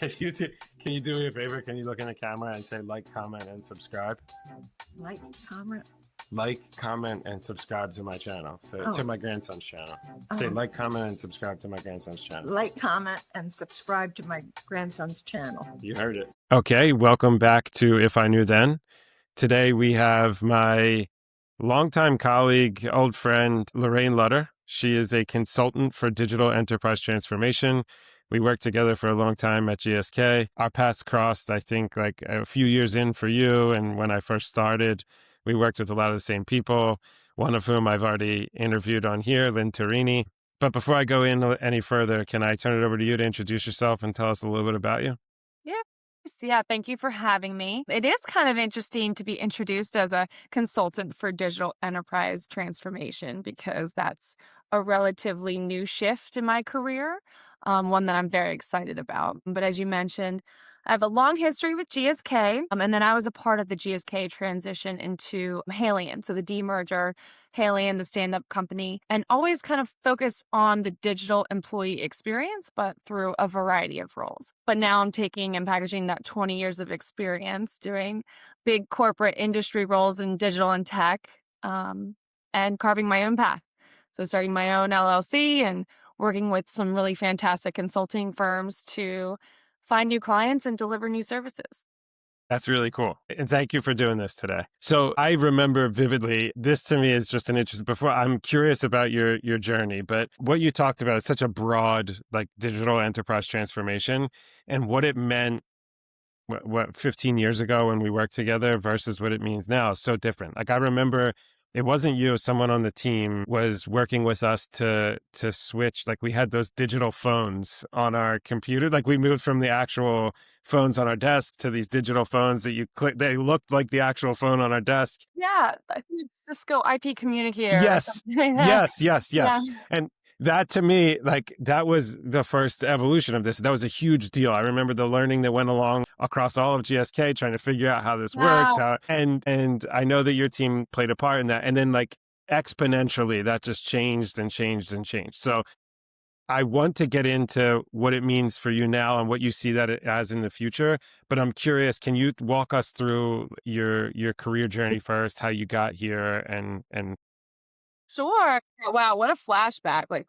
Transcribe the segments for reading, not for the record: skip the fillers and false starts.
Can you do, can you do me a favor? Can you look in the camera and say like, comment, and subscribe? Like, comment. Like, comment, and subscribe to my channel. So Oh. to my grandson's channel. Say Oh. like, comment, and subscribe to my grandson's channel. Like, comment, and subscribe to my grandson's channel. You heard it. Okay, welcome back to If I Knew Then. Today we have my longtime colleague, old friend, Lorraine Lutter. She is a consultant for digital enterprise transformation. We worked together for a long time at GSK. Our paths crossed, I think, like a few years in for you. And when I first started, we worked with a lot of the same people, one of whom I've already interviewed on here, Lynn Tarini. But before I go in any further, can I turn it over to you to introduce yourself and tell us a little bit about you? Yeah, thank you for having me. It is kind of interesting to be introduced as a consultant for digital enterprise transformation because that's a relatively new shift in my career, one that I'm very excited about. But as you mentioned, I have a long history with GSK, and then I was a part of the GSK transition into Haleon, so the demerger, Haleon, the stand-up company, and always kind of focused on the digital employee experience, but through a variety of roles. But now I'm taking and packaging that 20 years of experience doing big corporate industry roles in digital and tech, and carving my own path. So starting my own LLC and working with some really fantastic consulting firms to find new clients and deliver new services. That's really cool. And thank you for doing this today. So I remember vividly, this to me is just an interest. Before I'm curious about your journey, but what you talked about is such a broad, like digital enterprise transformation and what it meant, what 15 years ago when we worked together versus what it means now is so different. Like I remember it wasn't you, someone on the team was working with us to switch. Like we had those digital phones on our computer. Like we moved from the actual phones on our desk to these digital phones that you click. They looked like the actual phone on our desk. Yeah, I think it's Cisco IP communicator or Yes, something like that. yes. Yeah. And that to me, like that was the first evolution of this. That was a huge deal. I remember the learning that went along across all of GSK, trying to figure out how this works. And I know that your team played a part in that. And then like exponentially, that just changed and changed and changed. So I want to get into what it means for you now and what you see that as in the future. But I'm curious, can you walk us through your career journey first, how you got here and Sure. Wow, what a flashback. Like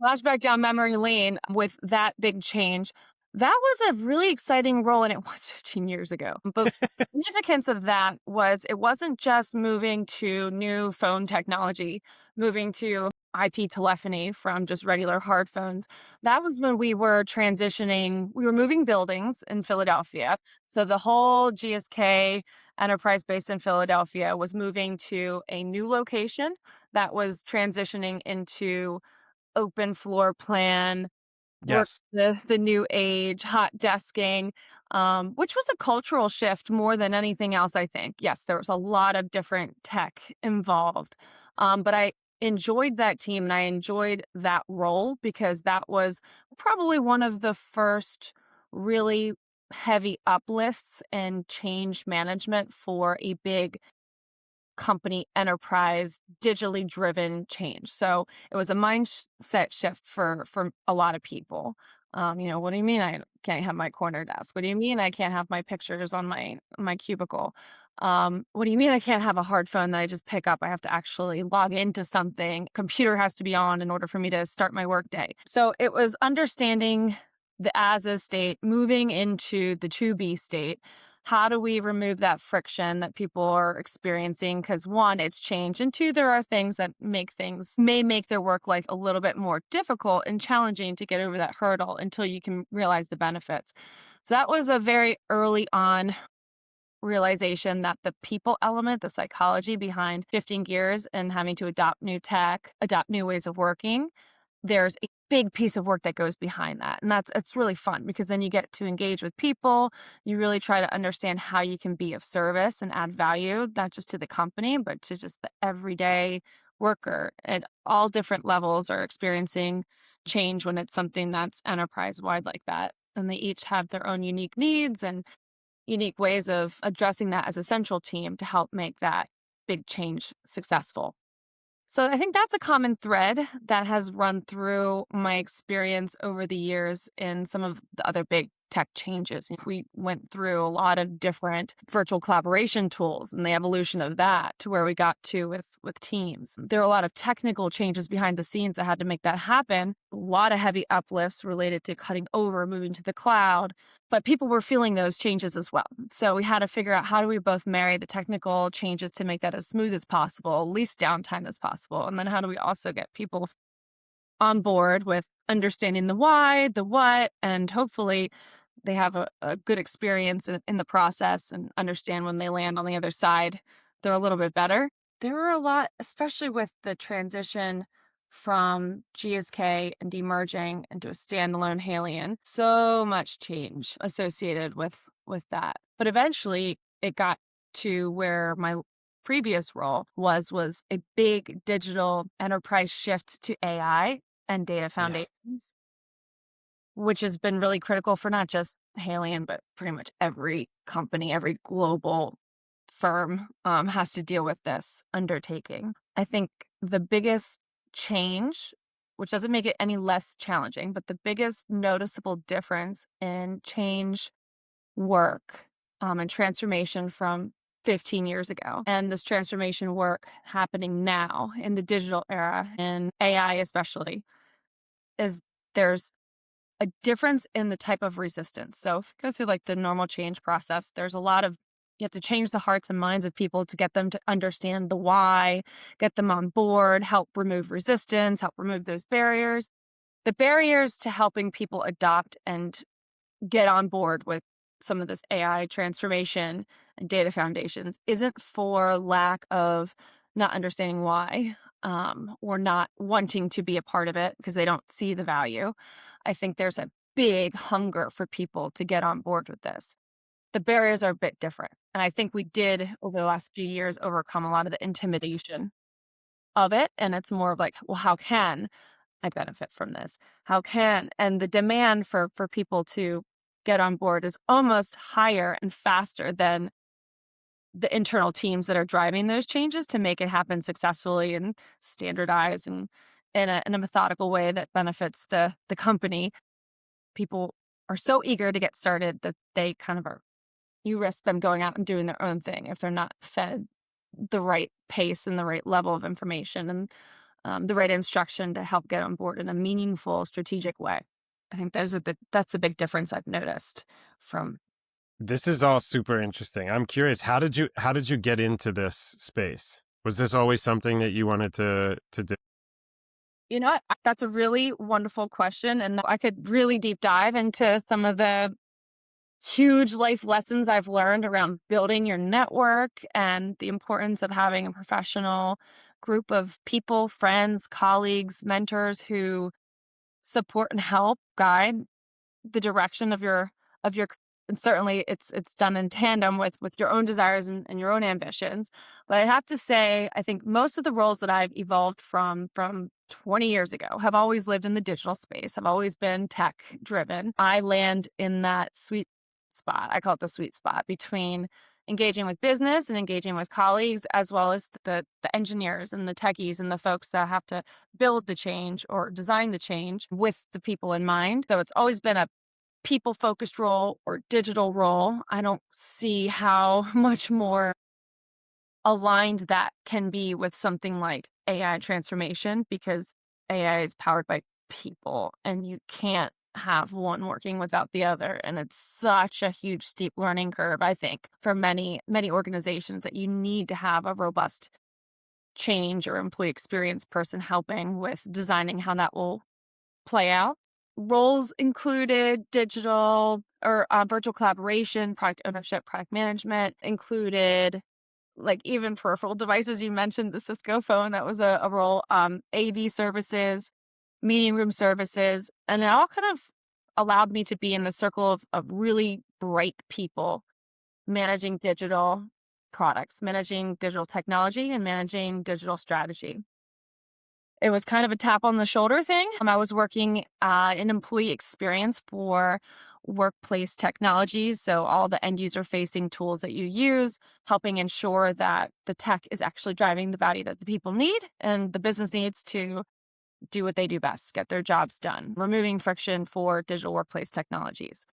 flashback down memory lane with that big change. That was a really exciting role, and it was 15 years ago. But the significance of that was it wasn't just moving to new phone technology, moving to IP telephony from just regular hard phones. That was when we were transitioning. We were moving buildings in Philadelphia. So the whole GSK enterprise based in Philadelphia was moving to a new location that was transitioning into open floor plan, work yes. the new age, hot desking, which was a cultural shift more than anything else, I think. Yes, there was a lot of different tech involved, but I enjoyed that team and I enjoyed that role because that was probably one of the first really heavy uplifts and change management for a big company enterprise digitally driven change. So it was a mindset shift for a lot of people. What do you mean I can't have my corner desk? What do you mean I can't have my pictures on my cubicle? What do you mean I can't have a hard phone that I just pick up? I have to actually log into something. Computer has to be on in order for me to start my workday. So it was understanding the as is state, moving into the to be state. How do we remove that friction that people are experiencing? Because one, it's change, and two, there are things that may make their work life a little bit more difficult and challenging to get over that hurdle until you can realize the benefits. So that was a very early on realization that the people element, the psychology behind shifting gears and having to adopt new tech, adopt new ways of working, there's a big piece of work that goes behind that. And it's really fun because then you get to engage with people. You really try to understand how you can be of service and add value, not just to the company, but to just the everyday worker at all different levels are experiencing change when it's something that's enterprise wide like that. And they each have their own unique needs and unique ways of addressing that as a central team to help make that big change successful. So I think that's a common thread that has run through my experience over the years in some of the other big tech changes. We went through a lot of different virtual collaboration tools and the evolution of that to where we got to with Teams. There are a lot of technical changes behind the scenes that had to make that happen. A lot of heavy uplifts related to cutting over, moving to the cloud, but people were feeling those changes as well. So we had to figure out how do we both marry the technical changes to make that as smooth as possible, least downtime as possible, and then how do we also get people on board with understanding the why, the what, and hopefully they have a good experience in the process and understand when they land on the other side, they're a little bit better. There were a lot, especially with the transition from GSK and demerging into a standalone Haleon, so much change associated with that. But eventually it got to where my previous role was a big digital enterprise shift to AI and data Yeah. foundations, which has been really critical for not just Haleon, but pretty much every company, every global firm has to deal with this undertaking. I think the biggest change, which doesn't make it any less challenging, but the biggest noticeable difference in change work and transformation from 15 years ago, and this transformation work happening now in the digital era, and AI especially, is there's a difference in the type of resistance. So if you go through like the normal change process, there's a lot of, you have to change the hearts and minds of people to get them to understand the why, get them on board, help remove resistance, help remove those barriers. The barriers to helping people adopt and get on board with some of this AI transformation and data foundations isn't for lack of not understanding why, or not wanting to be a part of it because they don't see the value. I think there's a big hunger for people to get on board with this. The barriers are a bit different. And I think we did, over the last few years, overcome a lot of the intimidation of it. And it's more of like, well, how can I benefit from this? How can, and the demand for people to get on board is almost higher and faster than the internal teams that are driving those changes to make it happen successfully and standardized and in a methodical way that benefits the company. People are so eager to get started that they kind of are, you risk them going out and doing their own thing if they're not fed the right pace and the right level of information and the right instruction to help get on board in a meaningful, strategic way. I think that's the big difference I've noticed from. This is all super interesting. I'm curious, how did you get into this space? Was this always something that you wanted to do? You know what? That's a really wonderful question. And I could really deep dive into some of the huge life lessons I've learned around building your network and the importance of having a professional group of people, friends, colleagues, mentors who support and help guide the direction of your and certainly it's done in tandem with your own desires and your own ambitions. But I have to say, I think most of the roles that I've evolved from 20 years ago have always lived in the digital space, have always been tech driven. I land in that sweet spot. I call it the sweet spot between engaging with business and engaging with colleagues, as well as the engineers and the techies and the folks that have to build the change or design the change with the people in mind. So it's always been a people-focused role or digital role. I don't see how much more aligned that can be with something like AI transformation, because AI is powered by people and you can't have one working without the other. And it's such a huge, steep learning curve, I think, for many, many organizations, that you need to have a robust change or employee experience person helping with designing how that will play out. Roles included digital or virtual collaboration, product ownership, product management, included like even peripheral devices. You mentioned the Cisco phone. That was a role. AV services, meeting room services. And it all kind of allowed me to be in the circle of really bright people managing digital products, managing digital technology, and managing digital strategy. It was kind of a tap on the shoulder thing. I was working in employee experience for workplace technologies. So all the end user facing tools that you use, helping ensure that the tech is actually driving the value that the people need and the business needs to do what they do best, get their jobs done, removing friction for digital workplace technologies.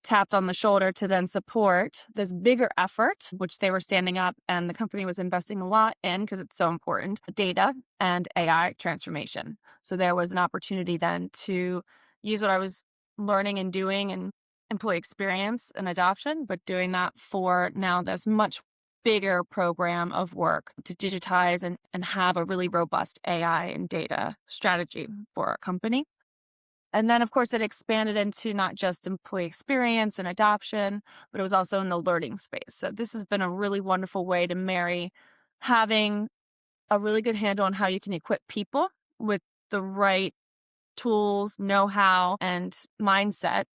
tapped on the shoulder to then support this bigger effort, which they were standing up and the company was investing a lot in because it's so important, data and AI transformation. So there was an opportunity then to use what I was learning and doing in employee experience and adoption, but doing that for now this much bigger program of work to digitize and have a really robust AI and data strategy for our company. And then, of course, it expanded into not just employee experience and adoption, but it was also in the learning space. So this has been a really wonderful way to marry having a really good handle on how you can equip people with the right tools, know-how, and mindset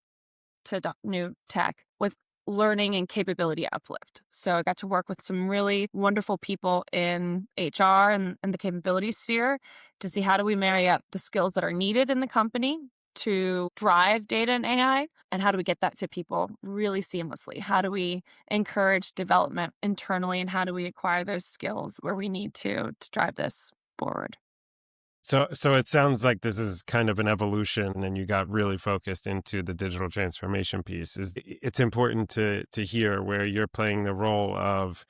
to adopt new tech with learning and capability uplift. So I got to work with some really wonderful people in HR and the capability sphere to see how do we marry up the skills that are needed in the company to drive data and AI, and how do we get that to people really seamlessly? How do we encourage development internally, and how do we acquire those skills where we need to drive this forward? So it sounds like this is kind of an evolution, and you got really focused into the digital transformation piece. It's important to hear where you're playing the role of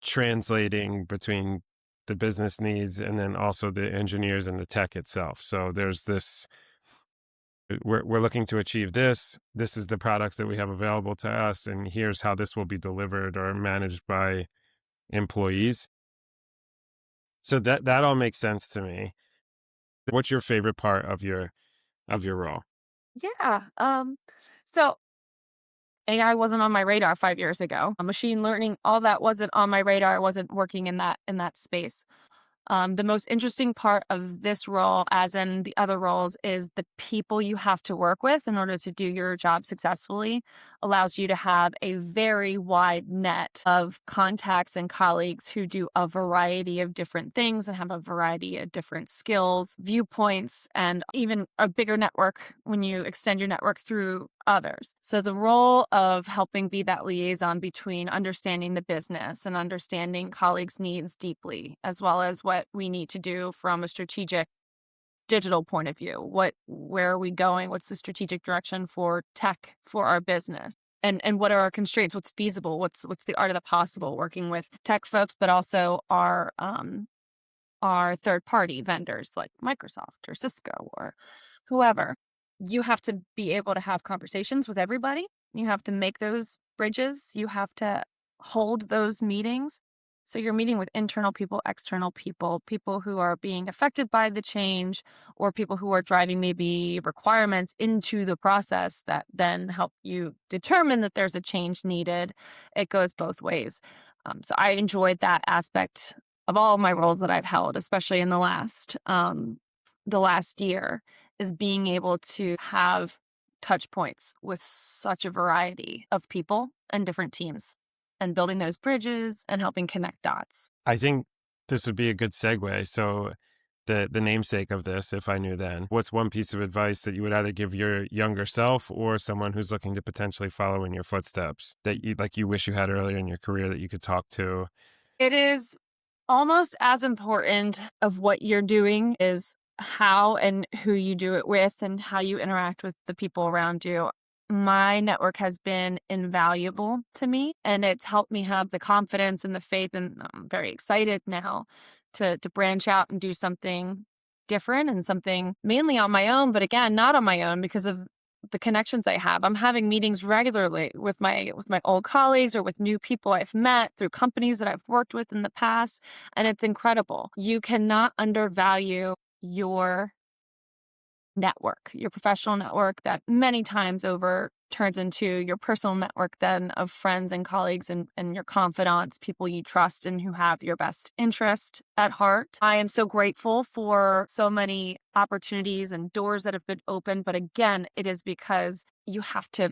translating between the business needs and then also the engineers and the tech itself. So there's this, we're looking to achieve this. This is the products that we have available to us, and here's how this will be delivered or managed by employees. So that all makes sense to me. What's your favorite part of your role? Yeah. So AI wasn't on my radar 5 years ago. Machine learning, all that wasn't on my radar. I wasn't working in that space. The most interesting part of this role, as in the other roles, is the people you have to work with in order to do your job successfully allows you to have a very wide net of contacts and colleagues who do a variety of different things and have a variety of different skills, viewpoints, and even a bigger network when you extend your network through others. So the role of helping be that liaison between understanding the business and understanding colleagues' needs deeply, as well as what we need to do from a strategic digital point of view. Where are we going? What's the strategic direction for tech for our business? And what are our constraints? What's feasible? What's the art of the possible? Working with tech folks, but also our third party vendors like Microsoft or Cisco or whoever. You have to be able to have conversations with everybody. You have to make those bridges. You have to hold those meetings. So you're meeting with internal people, external people, people who are being affected by the change, or people who are driving maybe requirements into the process that then help you determine that there's a change needed. It goes both ways. So I enjoyed that aspect of all my roles that I've held, especially in the last year, is being able to have touch points with such a variety of people and different teams and building those bridges and helping connect dots. I think this would be a good segue. So the namesake of this, if I knew then, what's one piece of advice that you would either give your younger self or someone who's looking to potentially follow in your footsteps that you wish you had earlier in your career that you could talk to? It is almost as important of what you're doing is how and who you do it with and how you interact with the people around you. My network has been invaluable to me, and it's helped me have the confidence and the faith, and I'm very excited now to branch out and do something different and something mainly on my own, but again, not on my own because of the connections I have. I'm having meetings regularly with my old colleagues or with new people I've met through companies that I've worked with in the past, and it's incredible. You cannot undervalue your network, your professional network that many times over turns into your personal network then of friends and colleagues and your confidants, people you trust and who have your best interest at heart. I am so grateful for so many opportunities and doors that have been opened. But again, it is because you have to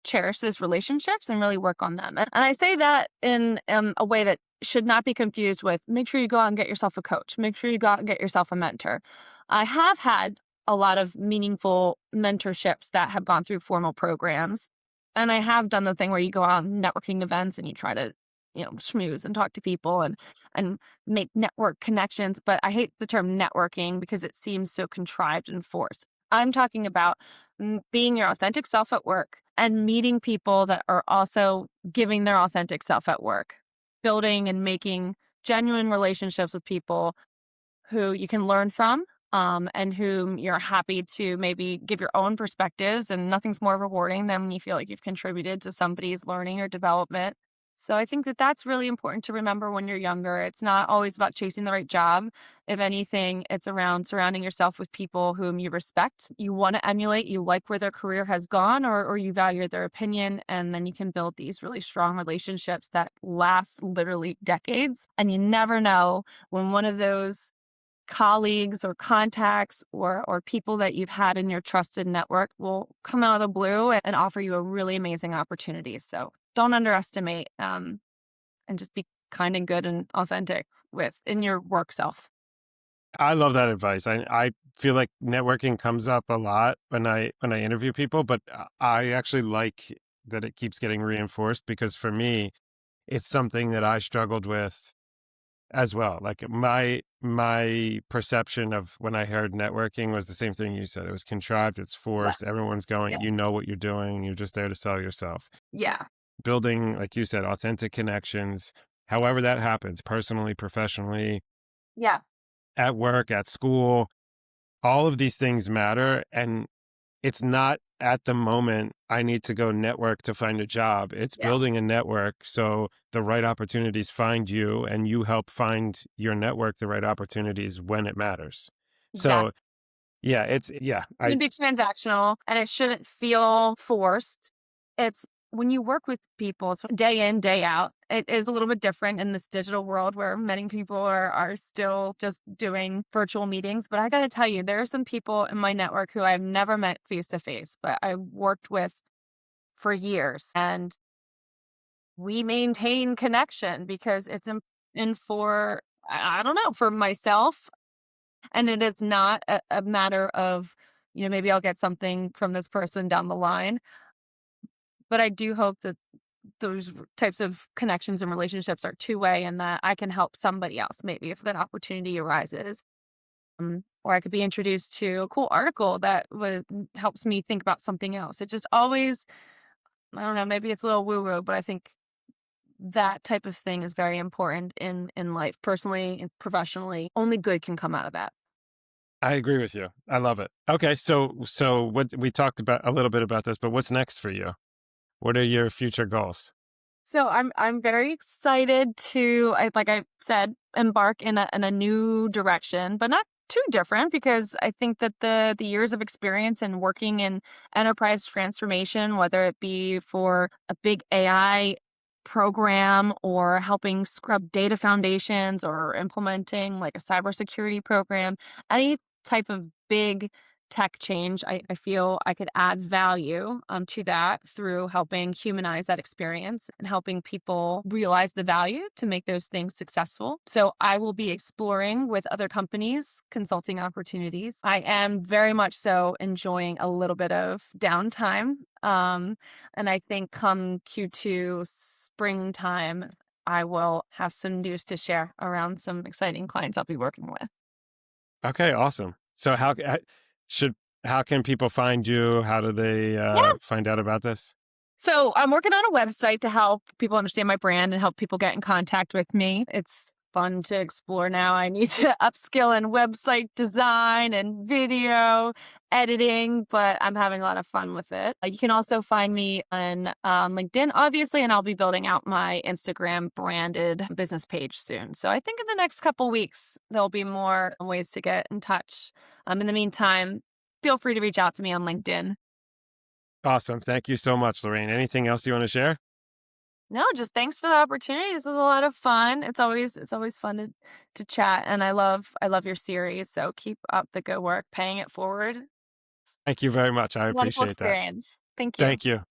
cherish those relationships and really work on them. And I say that in a way that should not be confused with make sure you go out and get yourself a coach. Make sure you go out and get yourself a mentor. I have had a lot of meaningful mentorships that have gone through formal programs. And I have done the thing where you go out and networking events and you try to, schmooze and talk to people and make network connections. But I hate the term networking because it seems so contrived and forced. I'm talking about being your authentic self at work and meeting people that are also giving their authentic self at work, building and making genuine relationships with people who you can learn from, and whom you're happy to maybe give your own perspectives. And nothing's more rewarding than when you feel like you've contributed to somebody's learning or development. So I think that that's really important to remember when you're younger. It's not always about chasing the right job. If anything, it's around surrounding yourself with people whom you respect, you want to emulate, you like where their career has gone, or you value their opinion. And then you can build these really strong relationships that last literally decades. And you never know when one of those colleagues or contacts or people that you've had in your trusted network will come out of the blue and offer you a really amazing opportunity. So don't underestimate, and just be kind and good and authentic with in your work self. I love that advice. I feel like networking comes up a lot when I interview people, but I actually like that it keeps getting reinforced because for me, it's something that I struggled with as well. Like my perception of when I heard networking was the same thing you said. It was contrived, it's Yeah. forced, everyone's going, Yeah. you know what you're doing, you're just there to sell yourself. Yeah. Building, like you said, authentic connections, however that happens, personally, professionally, Yeah. at work, at school, all of these things matter. And it's not at the moment I need to go network to find a job. It's Yeah. building a network so the right opportunities find you and you help find your network the right opportunities when it matters. Exactly. So yeah, Shouldn't be transactional and it shouldn't feel forced. It's when you work with people so day in, day out, it is a little bit different in this digital world where many people are still just doing virtual meetings. But I got to tell you, there are some people in my network who I've never met face to face, but I worked with for years. And we maintain connection because it's in for, I don't know, for myself. And it is not a matter of, maybe I'll get something from this person down the line. But I do hope that those types of connections and relationships are two-way and that I can help somebody else maybe if that opportunity arises. Or I could be introduced to a cool article that helps me think about something else. It just always, I don't know, maybe it's a little woo-woo, but I think that type of thing is very important in life, personally and professionally. Only good can come out of that. I agree with you. I love it. Okay, so what we talked about a little bit about this, but what's next for you? What are your future goals? So I'm very excited to, like I said, embark in a new direction, but not too different because I think that the years of experience in working in enterprise transformation, whether it be for a big AI program or helping scrub data foundations or implementing like a cybersecurity program, any type of big tech change, I feel I could add value to that through helping humanize that experience and helping people realize the value to make those things successful. So I will be exploring with other companies consulting opportunities. I am very much so enjoying a little bit of downtime. And I think come Q2 springtime, I will have some news to share around some exciting clients I'll be working with. Okay, awesome. So should how can people find you? How do they Yeah. find out about this? So I'm working on a website to help people understand my brand and help people get in contact with me. It's fun to explore now. I need to upskill in website design and video editing, but I'm having a lot of fun with it. You can also find me on LinkedIn, obviously, and I'll be building out my Instagram branded business page soon. So I think in the next couple weeks, there'll be more ways to get in touch. In the meantime, feel free to reach out to me on LinkedIn. Awesome. Thank you so much, Lorraine. Anything else you want to share? No, just thanks for the opportunity. This was a lot of fun. It's always fun to chat, and I love your series. So keep up the good work, paying it forward. Thank you very much. I Wonderful appreciate that. experience. Thank you. Thank you.